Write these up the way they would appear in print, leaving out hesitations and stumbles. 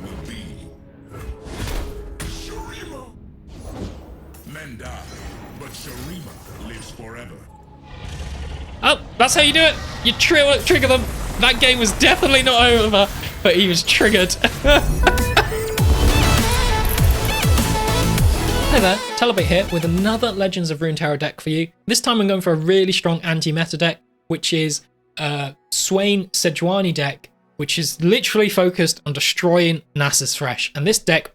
will be. Shurima! Men die, but Shurima lives forever. Oh, that's how you do it. You trigger them. That game was definitely not over, but he was triggered. Hi there, Telebait here with another Legends of Runeterra deck for you. This time I'm going for a really strong anti-meta deck, which is a Swain and Sejuani deck, which is literally focused on destroying nasus thresh. And this deck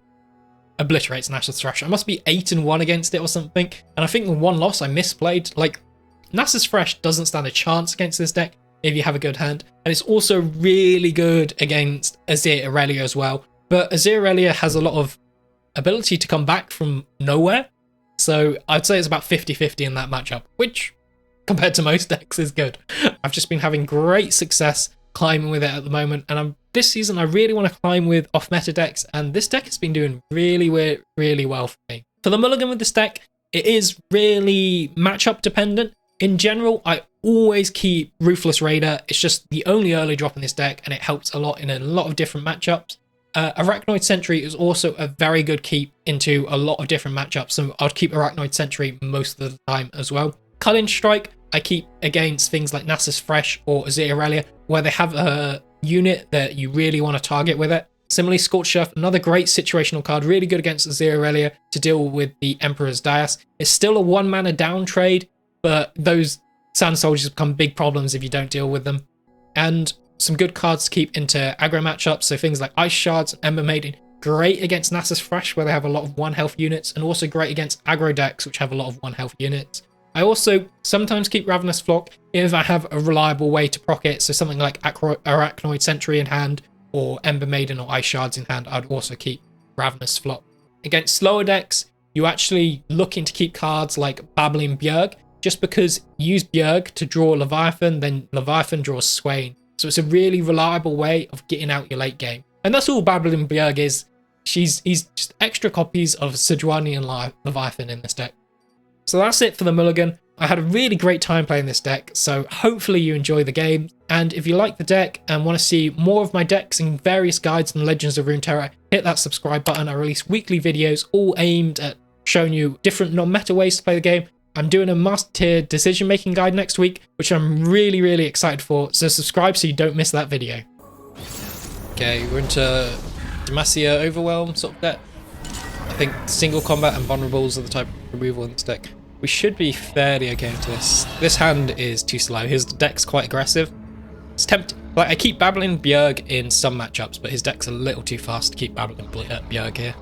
obliterates nasus thresh. I must be 8-1 against it or something. And I think the one loss I misplayed, like, nasus thresh doesn't stand a chance against this deck if you have a good hand. And it's also really good against Azir Irelia as well. But Azir Irelia has a lot of ability to come back from nowhere. So I'd say it's about 50-50 in that matchup, which compared to most decks is good. I've just been having great success climbing with it at the moment. And this season I really want to climb with off-meta decks. And this deck has been doing really well for me. For the mulligan with this deck, it is really matchup dependent. In general, I always keep Ruthless Raider. It's just the only early drop in this deck, and it helps a lot in a lot of different matchups. Arachnoid Sentry is also a very good keep into a lot of different matchups, so I'd keep Arachnoid Sentry most of the time as well. Culling Strike, I keep against things like nasus thresh or Azir Irelia, where they have a unit that you really want to target with it. Similarly, Scorched Earth, another great situational card, really good against Azir Irelia to deal with the Emperor's Dais. It's still a 1-mana down trade, but those Sand Soldiers become big problems if you don't deal with them. And some good cards to keep into aggro matchups, so things like Ice Shards and Ember Maiden, great against nasus thresh where they have a lot of 1 health units, and also great against aggro decks which have a lot of 1 health units. I also sometimes keep Ravenous Flock if I have a reliable way to proc it, so something like Arachnoid Sentry in hand, or Ember Maiden or Ice Shards in hand, I'd also keep Ravenous Flock. Against slower decks, you actually looking to keep cards like Babbling Bjerg, just because you use Bjerg to draw Leviathan, then Leviathan draws Swain. So it's a really reliable way of getting out your late game. And that's all Babbling Bjerg is. He's just extra copies of Sejuani and Leviathan in this deck. So that's it for the mulligan. I had a really great time playing this deck, so hopefully you enjoy the game. And if you like the deck and want to see more of my decks and various guides and Legends of Runeterra, hit that subscribe button. I release weekly videos all aimed at showing you different non-meta ways to play the game. I'm doing a master tier decision making guide next week, which I'm really excited for, so subscribe so you don't miss that video. Okay, we're into Demacia Overwhelm sort of deck. I think single combat and vulnerables are the type of removal in this deck. We should be fairly okay into this. This hand is too slow. His deck's quite aggressive. It's tempting. Like, I keep Babbling Bjerg in some matchups, but his deck's a little too fast to keep Babbling Bjerg here.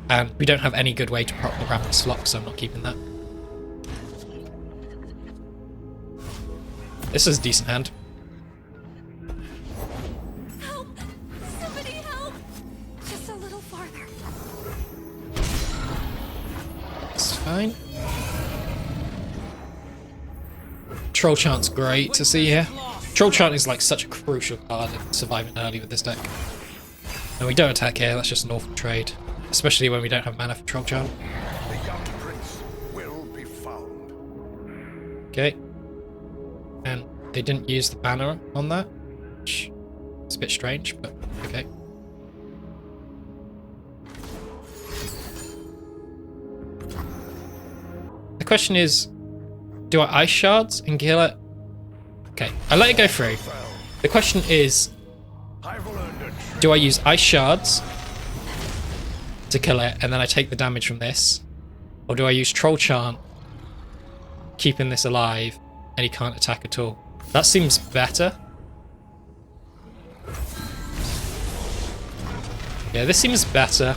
And we don't have any good way to proc the Ravenous Flock, so I'm not keeping that. This is a decent hand. Help! Somebody help! Just a little farther. It's fine. Troll Chant's great to see here. Troll Chant is like such a crucial card in surviving early with this deck. And we don't attack here, that's just an awful trade. Especially when we don't have mana for Troll Chant. The young prince will be found. Okay. And they didn't use the banner on that, which is a bit strange, but okay. The question is, do I Ice Shards and kill it? Okay, I let it go through. The question is, do I use Ice Shards to kill it and then I take the damage from this? Or do I use Troll Chant, keeping this alive, and he can't attack at all? That seems better. Yeah, this seems better.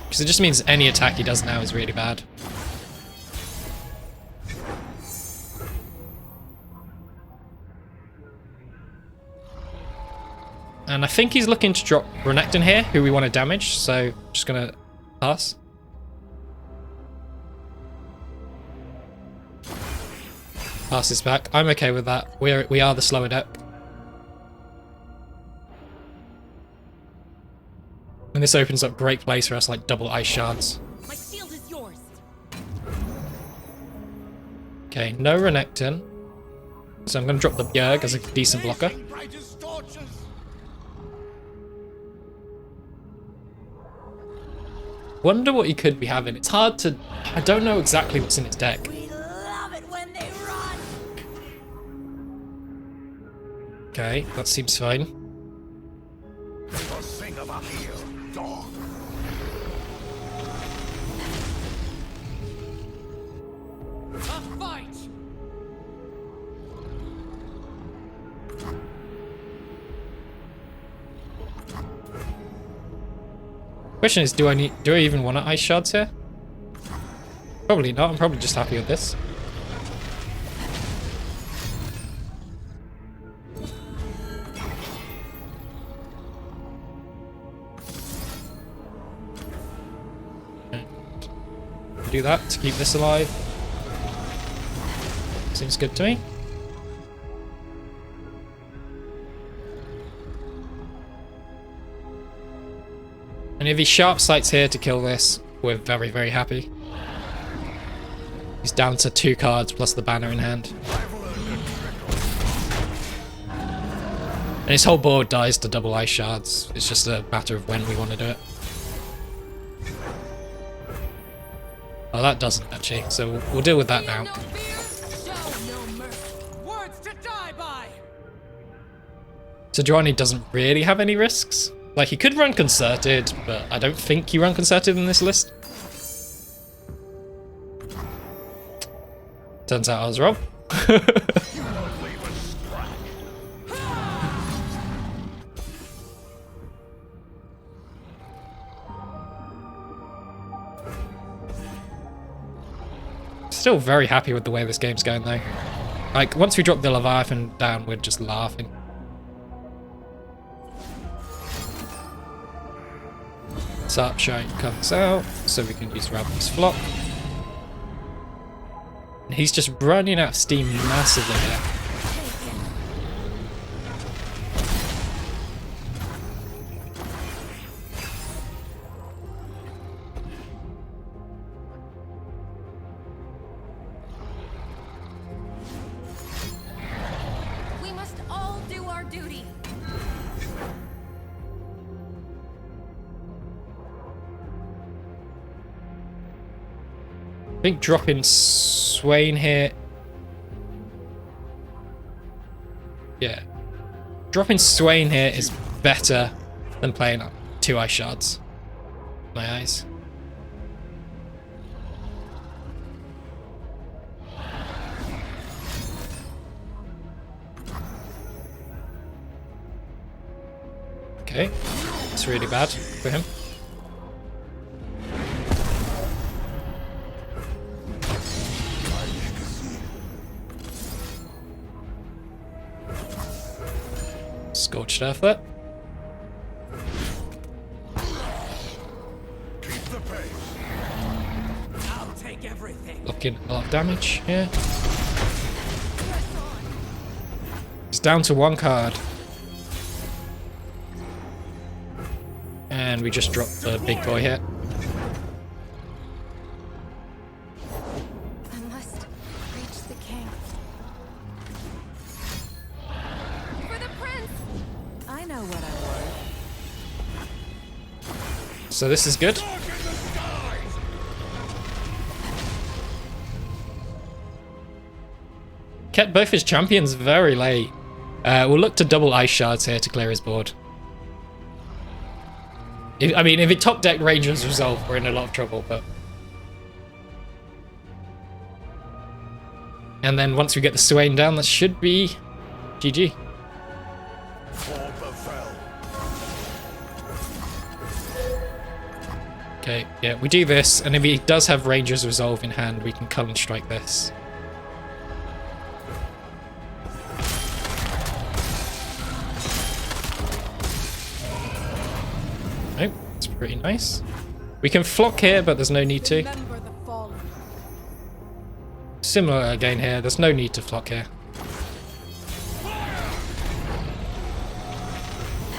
Because it just means any attack he does now is really bad. And I think he's looking to drop Renekton here, who we want to damage, so just gonna pass. Passes back. I'm okay with that. We are the slower deck. And this opens up great place for us, like double Ice Shards. My shield is yours. Okay, no Renekton. So I'm going to drop the Bjerg as a decent blocker. Wonder what he could be having. It's hard to... I don't know exactly what's in his deck. We love it when they run. Okay, that seems fine. The sing of a heel, dog. A fight! Question is, do I even want to ice shards here? Probably not. I'm probably just happy with this. Do that to keep this alive. Seems good to me. And if he sharp sights here to kill this, we're very, very happy. He's down to 2 cards plus the banner in hand. And his whole board dies to double ice shards. It's just a matter of when we want to do it. Oh, that doesn't actually, so we'll deal with that now. No fear, show no mercy. Words to die by. Sejuani doesn't really have any risks. Like, he could run Concerted, but I don't think he run Concerted in this list. Turns out I was wrong. Still very happy with the way this game's going though. Like, once we drop the Leviathan down, we're just laughing. Sarp Shine comes out, so we can use Raven's Flock. And he's just running out of steam massively here. We must all do our duty. I think dropping Swain here... Yeah. Dropping Swain here is better than playing up 2 ice shards. My eyes. Okay. It's really bad for him. Scorched Earth there. Keep the pace. I'll take everything. Looking a lot of damage here. It's down to 1 card. And we just dropped the big boy here. I must reach the king. For the prince! I know what I want. So this is good. Kept both his champions very late. We'll look to double ice shards here to clear his board. I mean, if it top deck Rangers Resolve, we're in a lot of trouble, but... And then once we get the Swain down, that should be GG. Okay, yeah, we do this, and if he does have Rangers Resolve in hand, we can Cullen Strike this. Oh, it's pretty nice. We can flock here, but there's no need to. Remember the fallen. Similar again here, there's no need to flock here.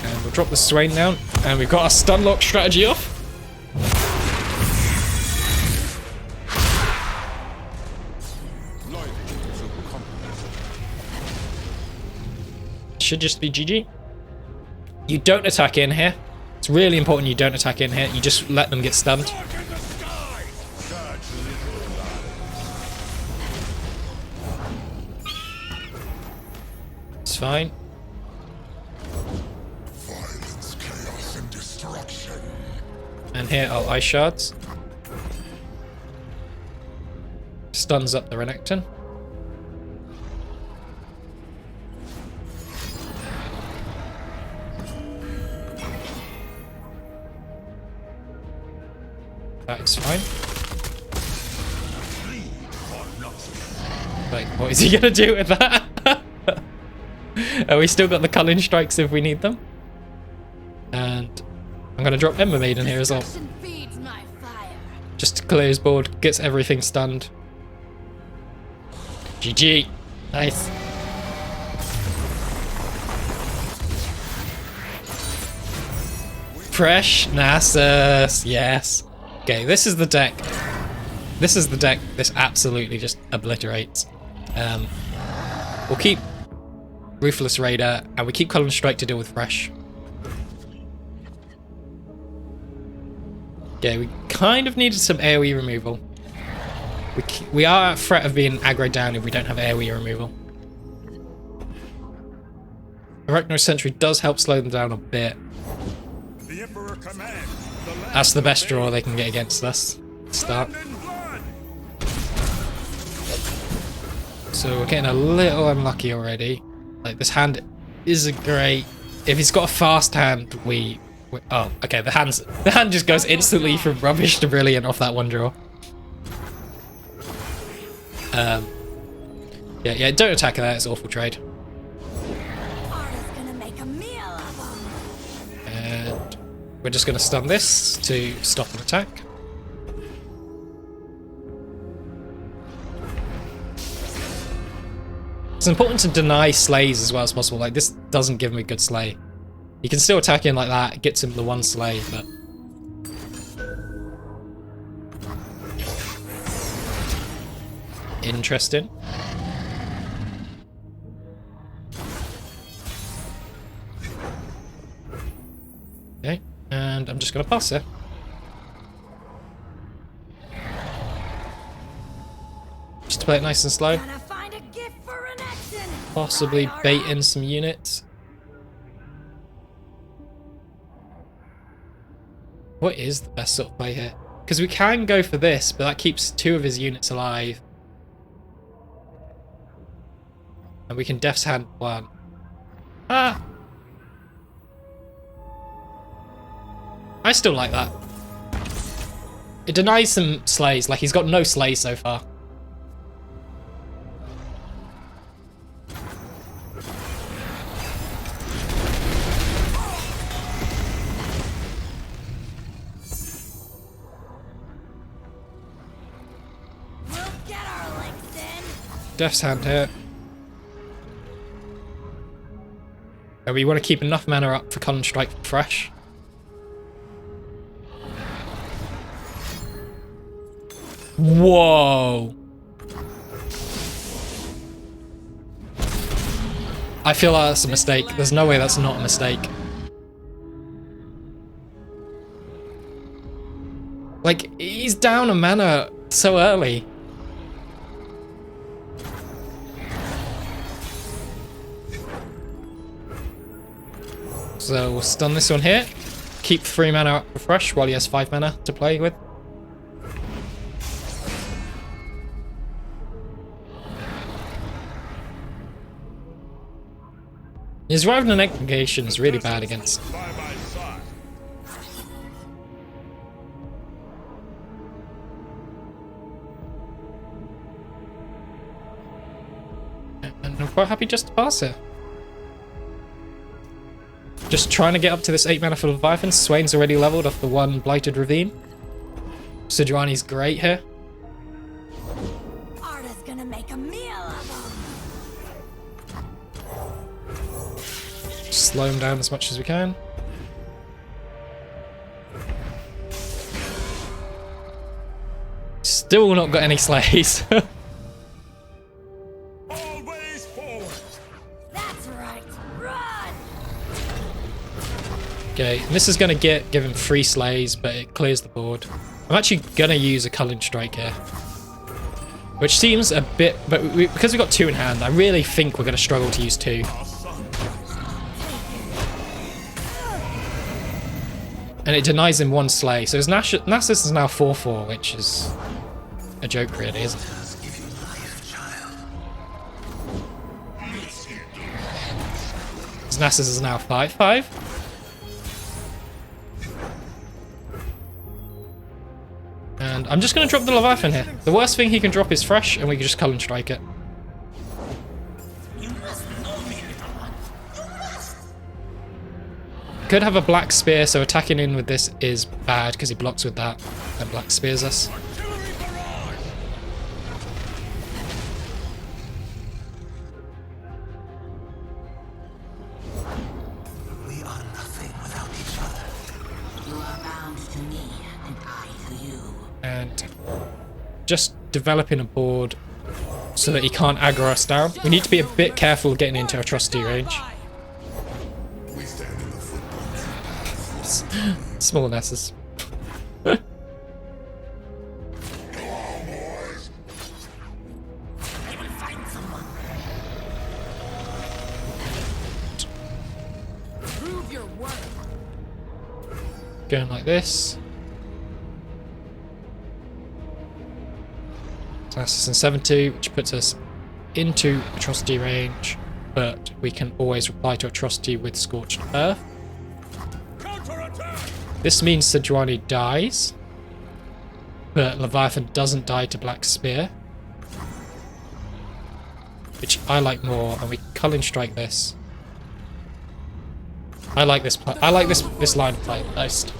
And we'll drop the Swain down, and we've got our stun lock strategy off. Should just be GG. You don't attack in here. It's really important you don't attack in here. You just let them get stunned. It's fine. Violence, chaos, and destruction. And here are ice shards. Stuns up the Renekton. That is fine. Like, what is he gonna do with that? Oh, we still got the culling strikes if we need them. And I'm gonna drop Ember Maiden here as well. Destruction feeds my fire. Just to clear his board, gets everything stunned. GG. Nice. Fresh nasus. Yes. Okay, this is the deck. This is the deck this absolutely just obliterates. We'll keep Ruthless Raider, and we keep Column Strike to deal with Thresh. Okay, we kind of needed some AoE removal. We are at threat of being aggroed down if we don't have AoE removal. Arachno Sentry does help slow them down a bit. The Emperor commands. That's the best draw they can get against us. Start. So we're getting a little unlucky already. Like, this hand isn't great. If he's got a fast hand, we oh, okay. The hand just goes instantly from rubbish to brilliant off that one draw. Yeah. Don't attack that. It's awful trade. Arda's gonna make a meal of them. And we're just going to stun this to stop an attack. It's important to deny slays as well as possible. Like, this doesn't give him a good slay. You can still attack in like that, it gets him the one slay, but... Interesting. Okay, and I'm just going to pass it. Just to play it nice and slow. Gotta find a gift for an action. Possibly bait in some units. What is the best sort of play here? Because we can go for this, but that keeps 2 of his units alive. And we can Death's Hand 1. Ah! I still like that. It denies some slays, like he's got no slays so far. We'll get our licks in. Death's Hand here. And we want to keep enough mana up for Column Strike fresh. Whoa! I feel like that's a mistake. There's no way that's not a mistake. Like, he's down a mana so early. So we'll stun this one here. Keep 3 mana up for fresh while he has 5 mana to play with. His Rival negation is really bad against. And I'm quite happy just to pass it. Just trying to get up to this 8 mana for Leviathan. Swain's already leveled off the 1 Blighted Ravine. Sejuani's great here. Arda's gonna make a meal of them. Slow him down as much as we can. Still not got any slays. Always forward. That's right. Run. Okay, and this is going to give him 3 slays, but it clears the board. I'm actually going to use a Culling Strike here. Which seems a bit... But because we've got 2 in hand, I really think we're going to struggle to use 2. And it denies him one slay. So his nasus is now 4/4, which is a joke really, isn't it? His nasus is now 5/5. And I'm just going to drop the Leviathan here. The worst thing he can drop is thresh, and we can just Cullen Strike it. Could have a black spear, so attacking in with this is bad because he blocks with that and black spears us. We are nothing without each other. You are bound to me, and I to you. And just developing a board so that he can't aggro us down. We need to be a bit careful getting into atrocity range. Small nesses. Prove your worth. Going like this. Assassin 7/2, which puts us into atrocity range, but we can always reply to atrocity with Scorched Earth. This means Sejuani dies, but Leviathan doesn't die to Black Spear, which I like more, and we Cullen Strike this. I like this this line of play most.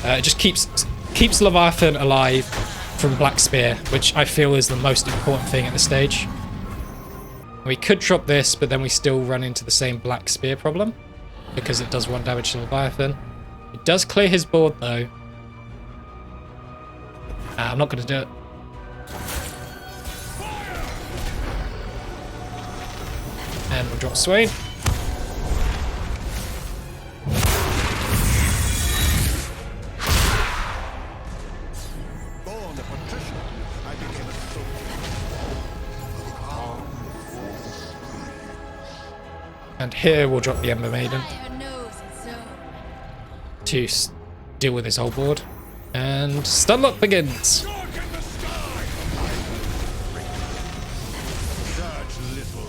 It just keeps Leviathan alive from Black Spear, which I feel is the most important thing at this stage. We could drop this, but then we still run into the same Black Spear problem, because it does 1 damage to Leviathan. It does clear his board though. I'm not going to do it. And we'll drop Swain. Born a patrician, I became a soldier. And here we'll drop the Ember Maiden Fire knows its zone. to deal with his whole board. And Stunlock begins. Such little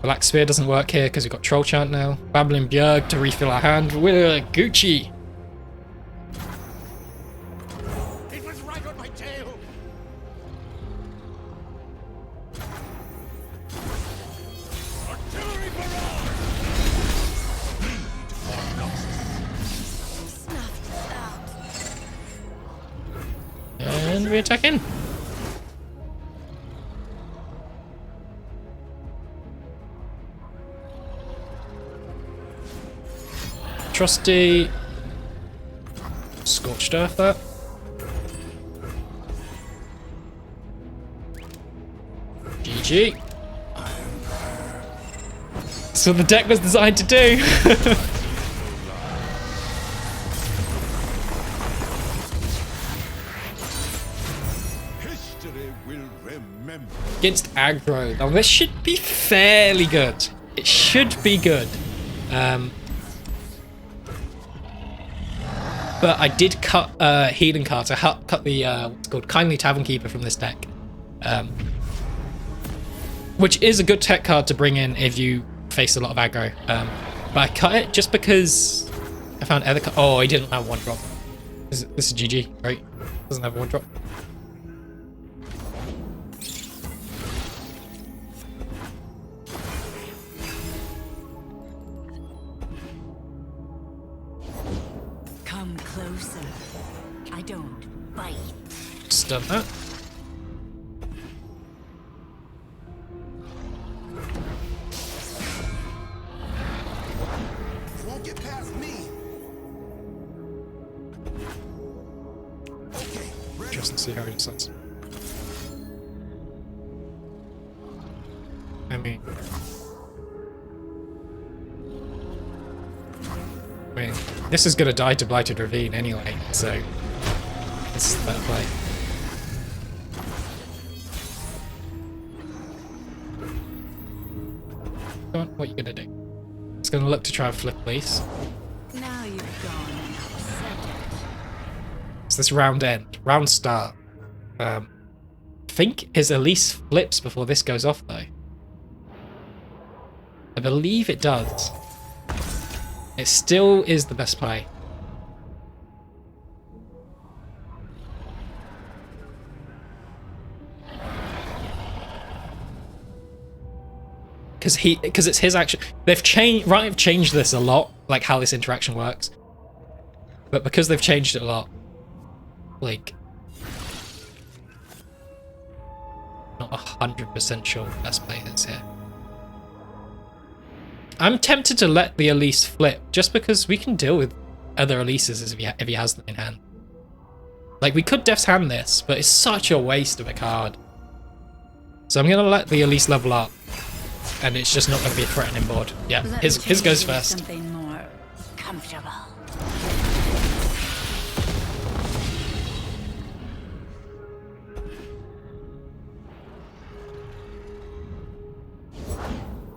Black Spear doesn't work here because we've got Troll Chant now. Babbling Bjerg to refill our hand. We're Gucci. It was right on my tail. Artillery barrage. Snuffed out. And we attack in. Trusty. Scorched Earth that. GG. That's what the deck was designed to do. History will remember. Against aggro. Now this should be fairly good. It should be good. But I did cut Healing Card. I cut the what's called Kindly Tavern Keeper from this deck, which is a good tech card to bring in if you face a lot of aggro. But I cut it just because I found other. Oh, he didn't have 1 drop. This is GG, right? Doesn't have 1 drop. Come closer. I don't bite. Just done that. Won't get past me. Okay, ready. Just to see how he decides. I mean, this is gonna die to Blighted Ravine anyway, so this is better play. Come on, what are you gonna do? It's gonna look to try and flip Elise. Now you've gone and upset it. It's this round end. Round start. I think his Elise flips before this goes off though. I believe it does. It still is the best play. Because it's his action. They've changed this a lot, like how this interaction works. But because they've changed it a lot, like, not 100% sure the best play is here. I'm tempted to let the Elise flip, just because we can deal with other Elises if he has them in hand. Like, we could Death's Hand this, but it's such a waste of a card. So I'm going to let the Elise level up, and it's just not going to be a threatening board. Yeah, his goes first. Something more comfortable.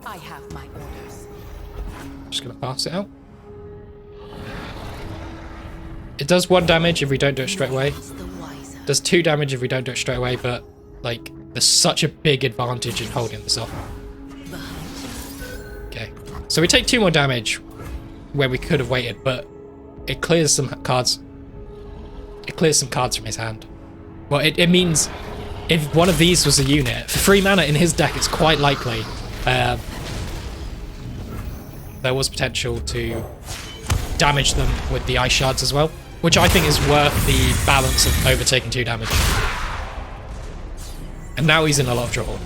I have my orders. Just going to pass it out. It does 1 damage if we don't do it straight away. It does 2 damage if we don't do it straight away, but, like, there's such a big advantage in holding this off. Okay, so we take 2 more damage where we could have waited, but it clears some cards. It clears some cards from his hand. Well, it means if one of these was a unit, for 3 mana in his deck, it's quite likely there was potential to damage them with the ice shards as well, which I think is worth the balance of overtaking 2 damage. And now he's in a lot of trouble.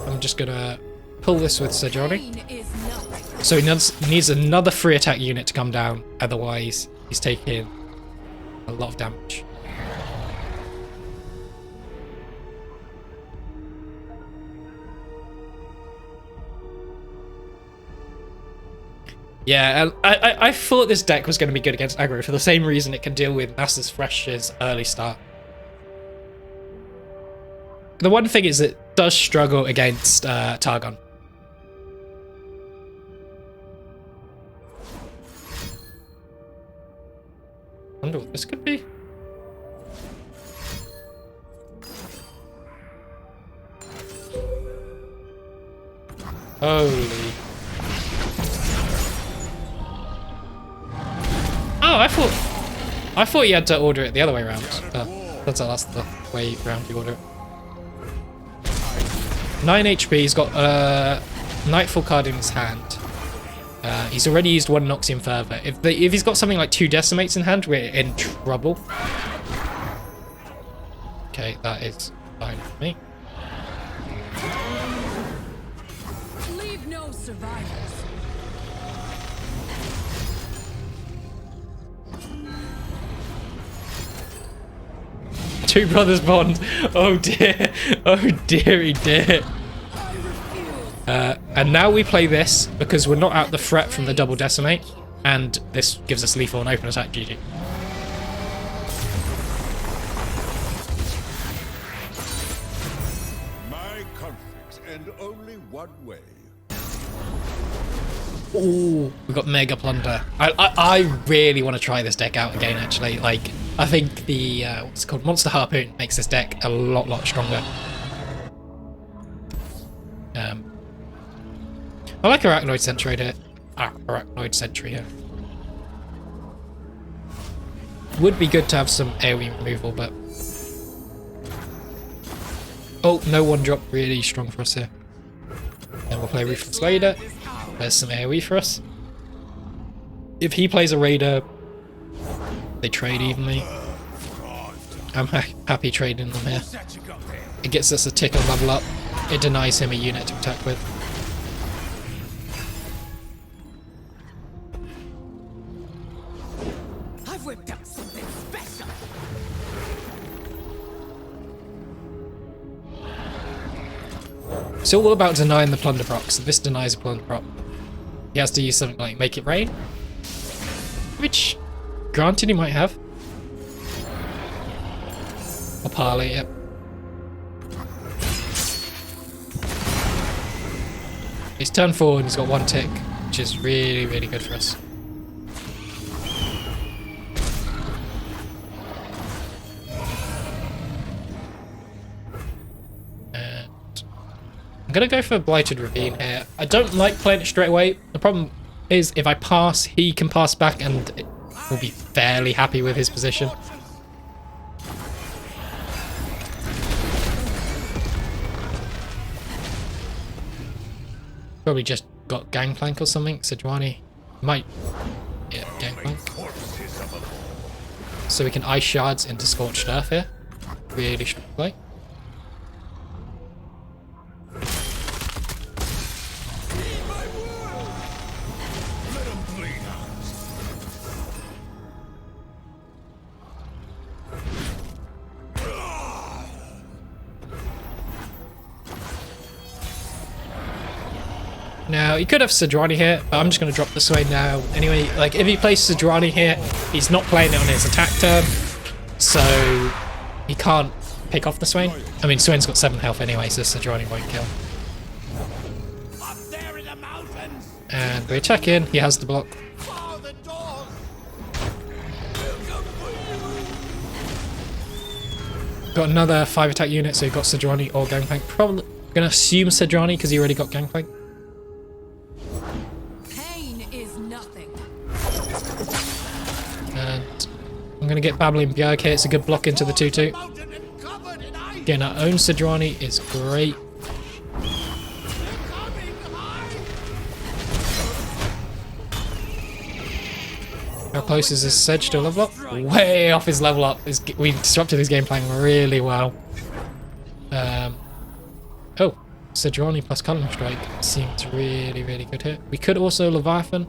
I'm just gonna pull this with Sejuani. So he needs another free attack unit to come down, otherwise he's taking a lot of damage. Yeah, I thought this deck was going to be good against aggro for the same reason it can deal with nasus thresh's early start. The one thing is it does struggle against Targon. I wonder what this could be. Holy. Oh, I thought you had to order it the other way around. That's the way around you order it. 9 HP, he's got Nightfall card in his hand. He's already used 1 Noxian Fervor. If he's got something like 2 Decimates in hand, we're in trouble. Okay, that is fine for me. Leave no survivors. Two brothers bond. Oh dear. Oh dearie dear. And now we play this because we're not out the threat from the double decimate, and this gives us lethal and open attack. GG. My conflicts end only one way. Ooh, we got Mega Plunder. I really want to try this deck out again, actually. Like, I think the, what's it called? Monster Harpoon makes this deck a lot stronger. I like Arachnoid Sentry here. Arachnoid Sentry here. Would be good to have some AoE removal, but... Oh, no 1-drop, really strong for us here. Then we'll play Ruthless Raider. There's some AoE for us. If he plays a Raider, they trade evenly. I'm happy trading them here. It gets us a tick and level up. It denies him a unit to attack with. I've whipped up something special. It's all about denying the plunder proc, so this denies a plunder proc. He has to use something like Make It Rain. Which, granted, he might have. Or parley, yep. He's turned forward and he's got 1 tick, which is really, really good for us. And I'm gonna go for Blighted Ravine here. I don't like playing it straight away. The problem is if I pass, he can pass back and we'll be fairly happy with his position. Probably just got Gangplank or something. Sejuani might... Yeah, Gangplank. So we can Ice Shards into Scorched Earth here. Really strong play. Now, he could have Sejuani here, but I'm just going to drop the Swain now. Anyway, like, if he plays Sejuani here, he's not playing it on his attack turn, so he can't pick off the Swain. I mean, Swain's got 7 health anyway, so Sejuani won't kill. Up there in the mountains. And we attack in, he has the block. Follow the doors. Got another 5 attack unit, so he got Sejuani or Gangplank. Probably going to assume Sejuani because he already got Gangplank. And I'm going to get Babbling Bjerg here. It's a good block into the 2-2. Getting our own Sejuani is great. How close is this Sedge to level up? Way off his level up. We disrupted his game plan really well. Oh, Sejuani plus Culling Strike seems really, really good here. We could also Leviathan.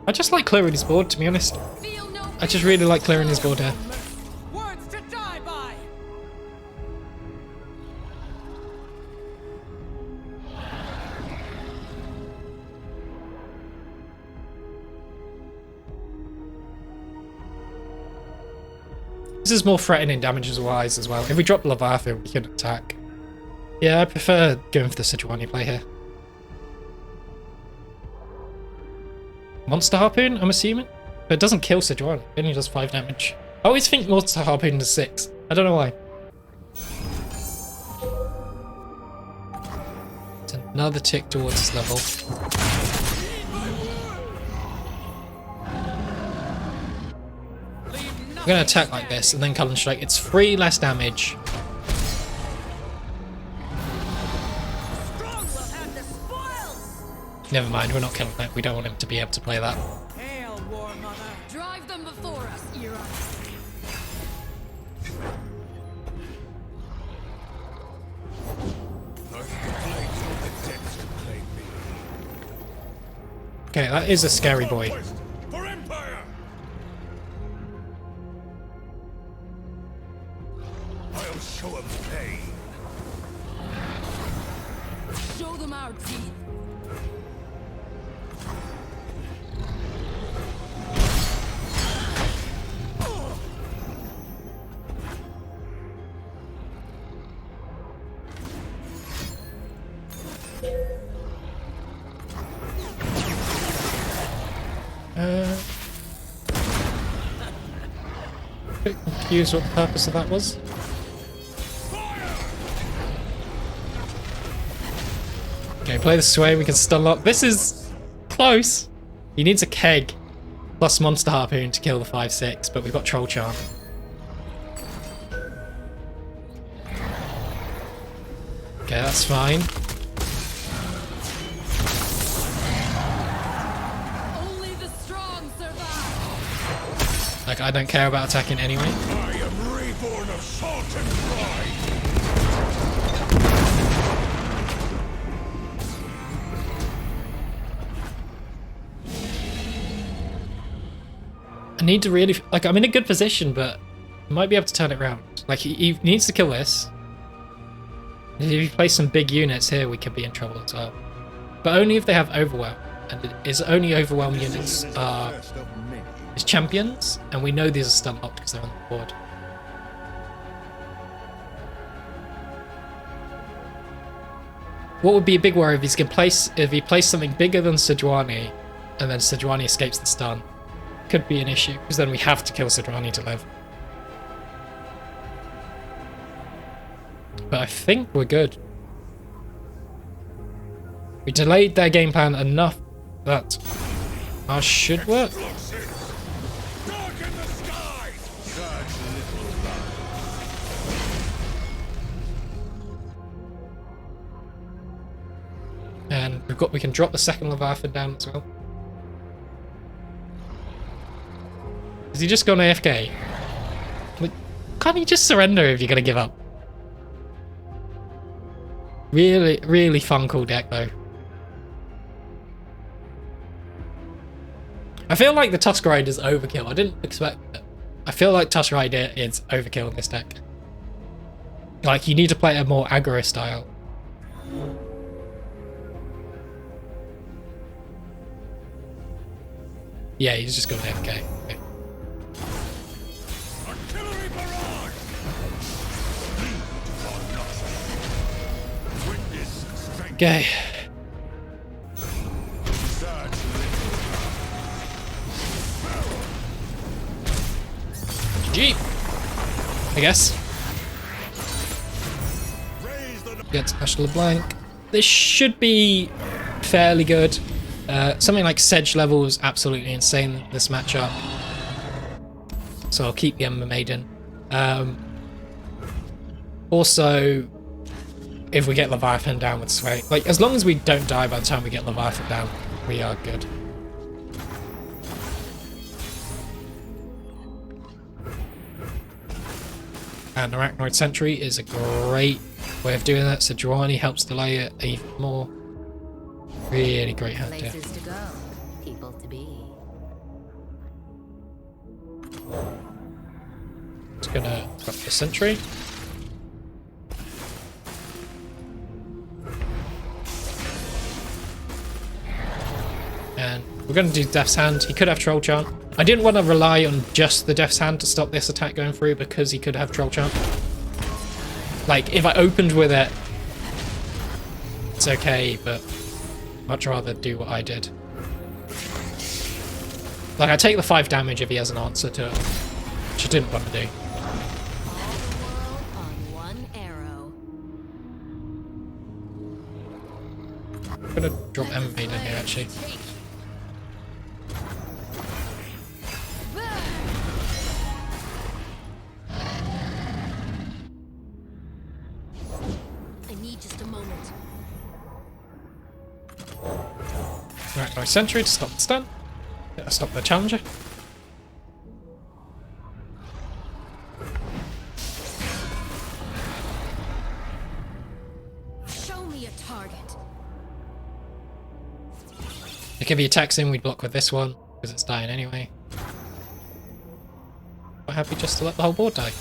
I just like clearing his board, to be honest. I just really like clearing his board here. Words to die by. This is more threatening damage-wise as well. If we drop Leviathan, we can attack. Yeah, I prefer going for the Sejuani play here. Monster Harpoon, I'm assuming? But it doesn't kill Sejuani, it only does 5 damage. I always think Monster Harpoon does 6. I don't know why. It's another tick towards his level. I'm going to attack like this and then Culling Strike. It's 3 less damage. Never mind, we're not killing that. We don't want him to be able to play that. Hail, War Mother. Drive them before us, Ira. Okay, that is a scary boy. For Empire! I'll show him pain. Show them our teeth. Bit confused what the purpose of that was. Okay, play the Sway, we can stun lock. This is close. He needs a keg plus Monster Harpoon to kill the 5-6, but we've got Troll Charm. Okay, that's fine. Only the strong survive. Like, I don't care about attacking anyway. I am reborn of salt and pride. I need to really... Like, I'm in a good position, but I might be able to turn it around. Like, he needs to kill this. If he plays some big units here, we could be in trouble as well. But only if they have Overwhelm. and it is only overwhelm units is champions, and we know these are stun locked because they're on the board. What would be a big worry if if he plays something bigger than Sejuani, and then Sejuani escapes the stun? Could be an issue, because then we have to kill Sejuani to live. But I think we're good. We delayed their game plan enough that ours should work. And we can drop the second Leviathan down as well. Has he just gone AFK? Like, can't he just surrender if you're gonna give up? Really, really fun, cool deck though. I feel like the Tusk Rider is overkill. I didn't expect it. I feel like Tusk Rider is overkill in this deck. Like, you need to play a more aggro style. Yeah, he's just going AFK. Okay. Okay. GG, I guess. Gets Ash LeBlanc. This should be fairly good. Something like Sedge level is absolutely insane this matchup. So I'll keep the Ember Maiden. Also, if we get Leviathan down with Swain, like, as long as we don't die by the time we get Leviathan down, we are good. And Arachnoid Sentry is a great way of doing that. Sejuani helps delay it even more. Really great hand here. Places to go, people to be. Just gonna drop the Sentry. And we're going to do Death's Hand. He could have Troll Chant. I didn't want to rely on just the Death's Hand to stop this attack going through because he could have Troll Chant. Like, if I opened with it, it's okay, but much rather do what I did. Like, I take the 5 damage if he has an answer to it, which I didn't want to do. On one arrow. I'm going to drop Ember Maiden here, actually. Right, nice Sentry to stop the stun. Stop the Challenger. Show me a target. Like, if he attacks him, we block with this one because it's dying anyway. Quite happy just to let the whole board die.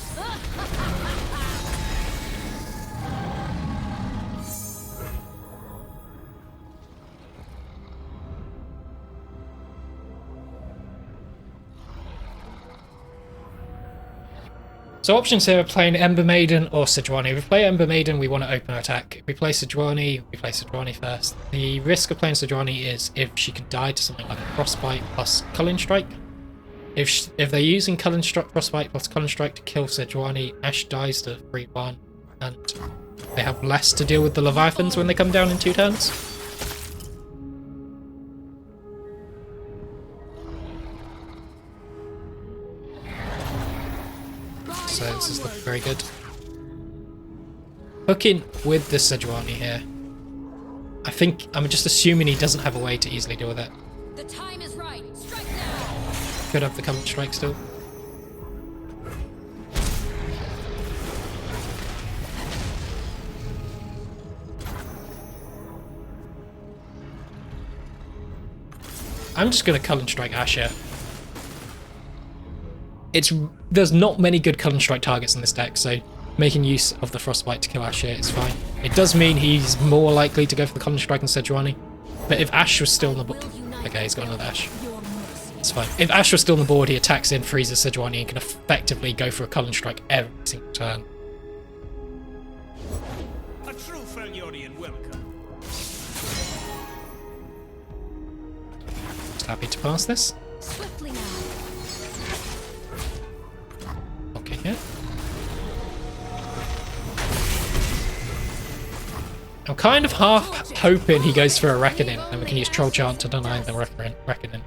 So options here are playing Ember Maiden or Sejuani. If we play Ember Maiden, we want to open our attack. If we play Sejuani, we play Sejuani first. The risk of playing Sejuani is if she could die to something like a Frostbite plus Culling Strike. If they're using Culling Strike, Frostbite plus Culling Strike to kill Sejuani, Ash dies to 3-1, and they have less to deal with the Leviathans when they come down in 2 turns. So this is looking very good. Hooking with the Sejuani here. I think I'm just assuming he doesn't have a way to easily deal with it. The time is right. Strike now. Could have the Culling Strike still. I'm just going to Culling Strike Ash here. There's not many good Culling Strike targets in this deck, so making use of the Frostbite to kill Ash here is fine. It does mean he's more likely to go for the Culling Strike and Sejuani, but if Ash was still on the board, Okay, he's got another Ash. Your mercy. It's fine. If Ash was still on the board, he attacks in, freezes Sejuani, and can effectively go for a Cullen Strike every single turn. A true Freljordian welcome. Just happy to pass this. Swiftly now. Okay, yeah. I'm kind of half hoping he goes for a Reckoning, and we can use Troll Chant to deny the Reckoning.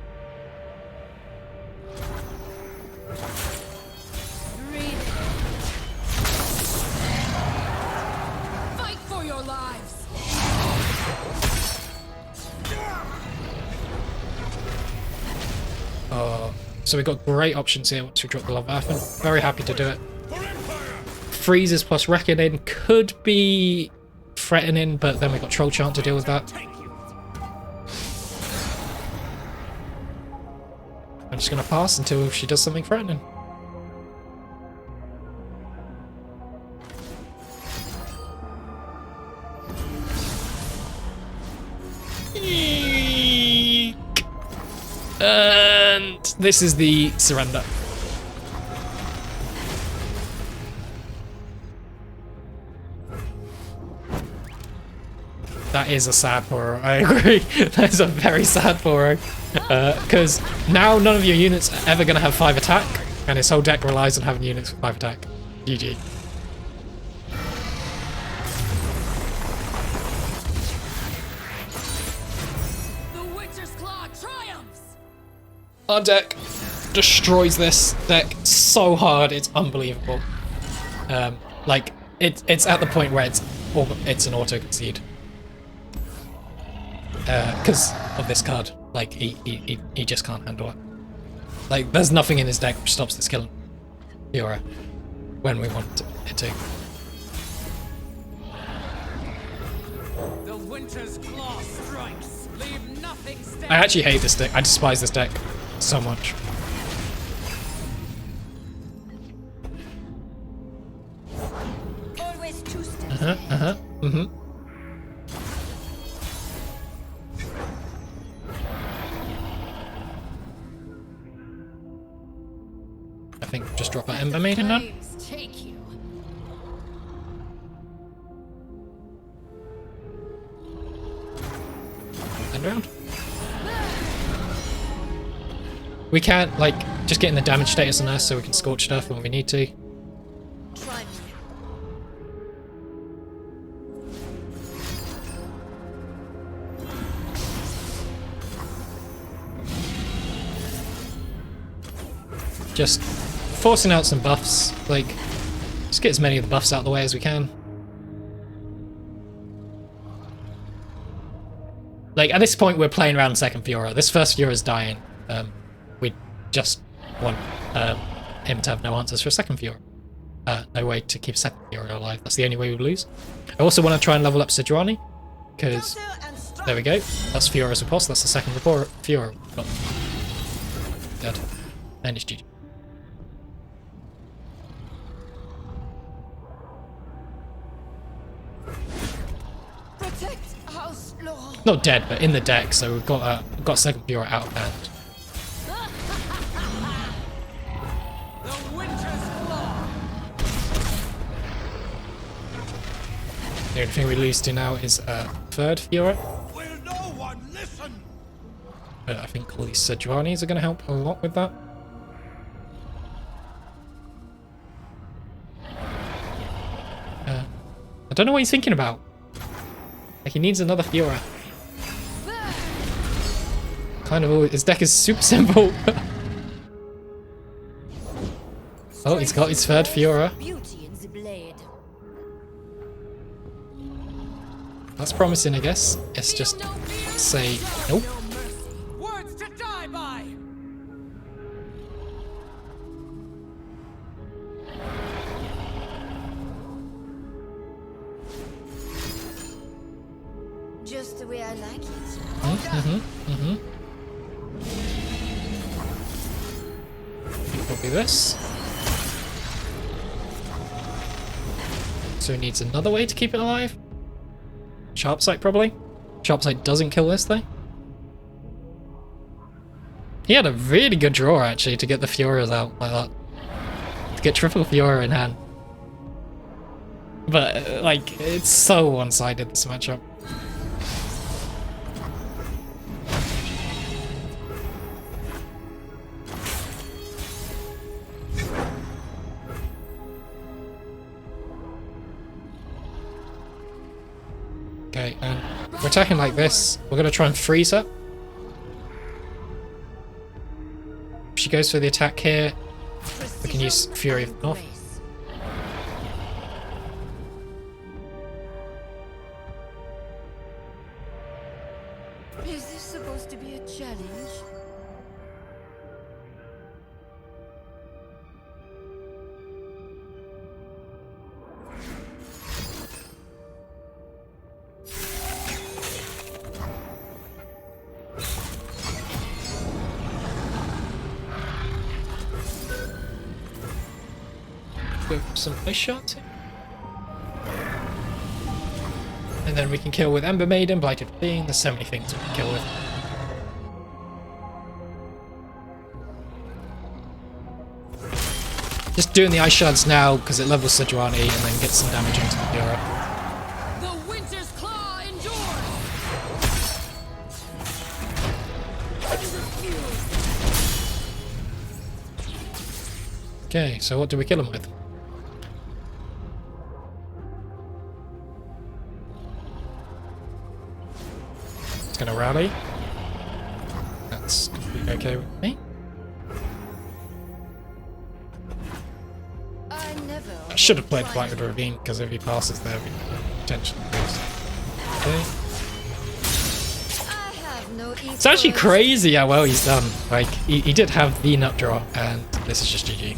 Fight for your lives. So we've got great options here once we drop the Leviathan. Very happy to do it. Freezes plus Reckoning could be threatening, but then we've got Troll Chant to deal with that. I'm just going to pass until she does something threatening. Eek. And this is the surrender. That is a sad Poro, I agree. That is a very sad Poro. Because now none of your units are ever going to have 5 attack, and his whole deck relies on having units with 5 attack. GG. The Witcher's Claw triumphs. Our deck destroys this deck so hard, it's unbelievable. Like, it's at the point where it's an auto-concede. Because of this card. Like, he just can't handle it. Like, there's nothing in his deck which stops this killing Fiora when we want it to. The Winter's Claw strikes. Leave nothing standing. I actually hate this deck. I despise this deck so much. Always 2 steps. I think just drop our Ember Maiden down. Flames take you. End round. We can't, like, just get in the damage status on us so we can scorch stuff when we need to. Try me. Just forcing out some buffs, like, just get as many of the buffs out of the way as we can. Like, at this point we're playing around second Fiora. This first Fiora is dying. We just want him to have no answers for a second Fiora. No way to keep second Fiora alive. That's the only way we lose. I also want to try and level up Sejuani, because there we go. That's Fiora's Riposte. That's the second Fiora we've got. Dead. And it's GG. Protect House Law. Not dead, but in the deck, so we've got second Fiora out of hand. The Winter's Claw. The only thing we lose to now is third Fiora. Will no one listen? But I think all these Sejuanis are going to help a lot with that. I don't know what he's thinking about. Like, he needs another Fiora. Kind of always, his deck is super simple. Oh, he's got his third Fiora. Beauty in the blade. That's promising, I guess. Let's just say nope. No mercy. Words to die by. Just the way I like it. Copy this. So he needs another way to keep it alive. Sharp Sight, probably. Sharp Sight doesn't kill this, though. He had a really good draw actually to get the Fioras out like that. To get triple Fiora in hand. But like, it's so one-sided this matchup. Okay, and we're attacking like this. We're gonna try and freeze her. If she goes for the attack here, we can use Fury of the North. Is this supposed to be a challenge? Go for some ice shots here. And then we can kill with Ember Maiden, Blighted Being. There's so many things we can kill with. Just doing the ice shards now because it levels Sejuani and then gets some damage into the Fiora. The Winter's Claw endures. Okay, so what do we kill him with? It's gonna rally. That's completely okay with me. I should have played Blighted Ravine because if he passes there, we potentially lose. Okay. It's actually crazy how well he's done. Like, he did have the nut draw, and this is just GG.